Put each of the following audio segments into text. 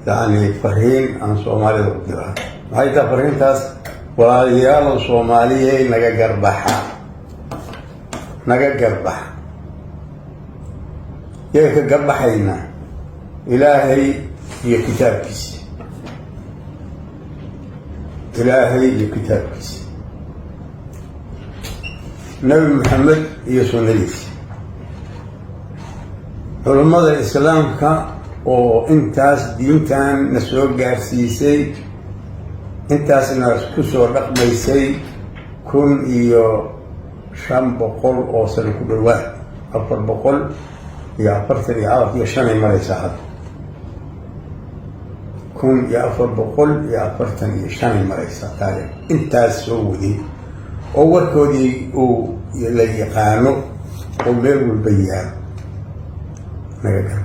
يعني فرين عن صومالي وقدرها هاي تفرين تاس وليال صومالية نجا قربحة يك قربحينا إلهي يكتابكس نبي محمد يسونليس علماء الإسلام كان وإنتاس دين كان نسوق جارسيسي إنتاس ناس كسر رقميسي كن إيو شام بقول أو سنة كل واحد أفر بقول يا فرتني عارف يا شامي مريسا هذا كن يا أفر بقول يا فرتني شامي مريسا تاريخ إنتاس سعودي أول كودي أو اللي يقانو ومير والبيان نجا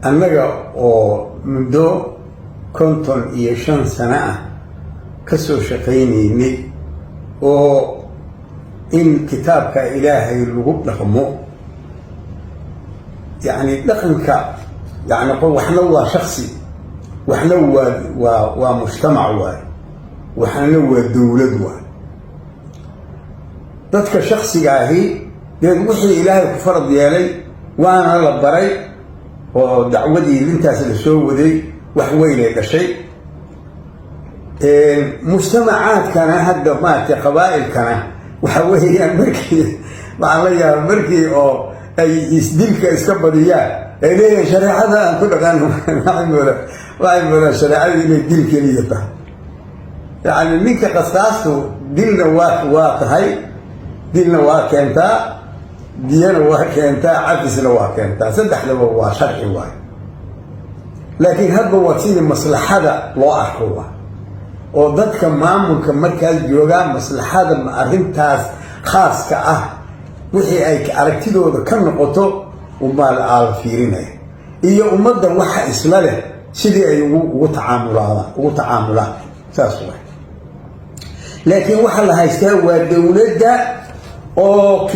أنجا أو مدو كنتم يشان سنة كسر شقيني أو إن كتابك إلهي اللغوب لخمو يعني لخنك يعني قول وحنا شخصي وحنا ومجتمع وحنا دولة dadka shakhsiga ahi wixii ilaahay ku farad yeelay waana la baray oo dacwadii intaas la soo waday wax weyn ay dhashay mujtamacaadkana hadda maartay qabaa'ilkana waxa weeyaan markii oo ay isdilka iska badiyaan ay leeyahay shariicada aan ku dhaqano waxay shariicada inay dil keliya tahay yani ninka qasaastu dilna waa tahay ديننا واكنتا دينا واكنتا عفسنا واكنتا صدحنا waa sharci waay laakiin hadba waqtiga maslaxada loo arko oo dadka maamulka markaas jooga maslaxada ma arintaas khaaska ah wixii ay aragtidooda ka noqoto umaal aal fiirinay iyo ummadda waxa isla leh sidii ay ugu tacaamulaan saas waay laakiin waxa la haystaa waa dawladda oo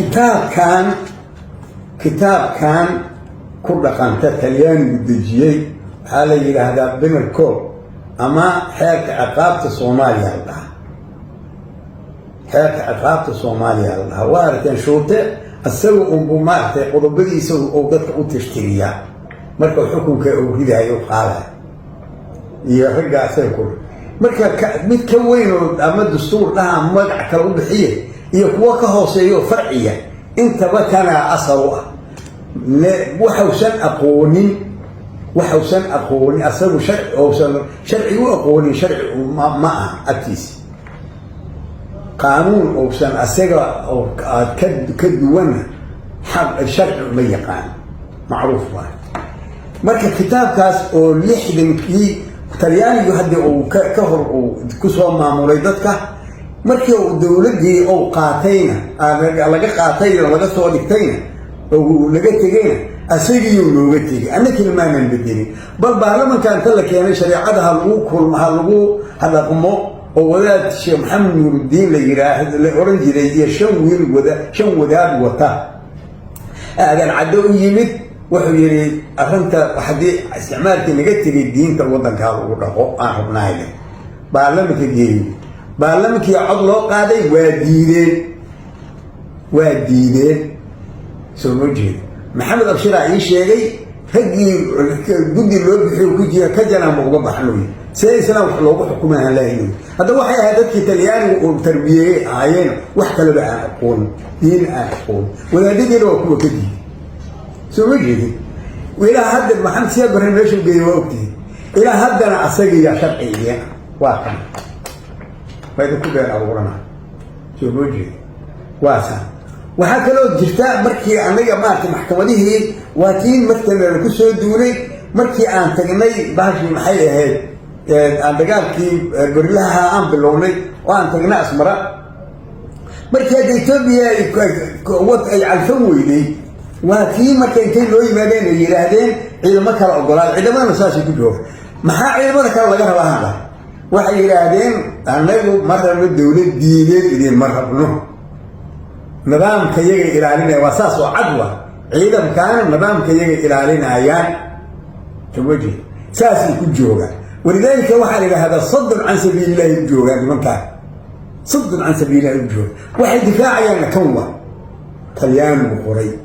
kitaabkan ku dhaqanta talyaanigu dejiyey waxaa la yidhaahdaa penal code ama xeerka ciqaabta Soomaaliya la dhahaa waa arkaan shoote asagu unbu maartay qodobadiisa oo dadka u tashkiiliya marka xukunka uu ridayo qaada iyo ragga asagu marka mid ka weyn oo ama dastuur dhaha magac kale u bixiye iyo kuwa ka hooseeyo farciya intaba kana asal ah waxausan aqoonin asagu sharci u aqoonin sharci ma ah agtiisa qaanuun uusan asaga oo ka duwan xaq sharci ma yaqaan macruuf waa marka kitaabkaas oo 60kii talyaanigu hadda uu ka hor uu ku soo maamulay dadka markii uu dawladii oo qaatayna laga qaatayna laga soo dhigtayna oo laga tagayna asagii uu looga tagay annakii maanan bedelin bal baarlamaanka inta la keenay shariicada lagu hadaqmo oo wadaad Sheekh Maxamed Nuuruddin la yiraahdo la oran jiray iyo shan wadaad wata aadan cado u yimid wuxuu yiri arrinta hadii isticmaalka naga tagay diinta wadanka lagu dhaqo aan rabnaayo baarlamaanka cod loo qaaday waa diideen soo jeed maxamed abshir ay sheegay ragii gudi loo bixiyo ku jira ka janaan uga baxnay sayidina wax loogu xukumaa laahiin hada waxay ahayd dadkii talyaaniga oo tarbiyay aayeen wax kale baa aqoon diin aqoon walaadina waa kuwa kadib soo jeed وإلى هذا محمد سيد برهمش الجيوبتي إلى هذا أسجي يا شرعي واحد فإذا كبر أورنا شو بوجي واسع وهكذا جرتاء مركي عملية مارك محكمة هي واتين مثلا الكسر الدوري مركي عن تجني باش محية هي عن دجال كي برلها عم بلوني وعن تجني أسمرة مركي هذه تبي وضع الفوي دي وفي مكانتين لو يمدين يراهدين إذا ما كان أقولاد إذا ما نساش كله ما إذا ما كان لقاه هذا واحد يراهدين أنه مرة من الدولة دينية إذا مرة بنو نظام كيجي إلى علينا واساس وعدوى إذا كان نظام كيجي إلى علينا أيام توجه ساسي كجوغا ولذلك واحد هذا صد عن سبيل الله الجوغا لمن كان صد عن سبيل الله الجوغا واحد دفاع يعني كون طليان وقري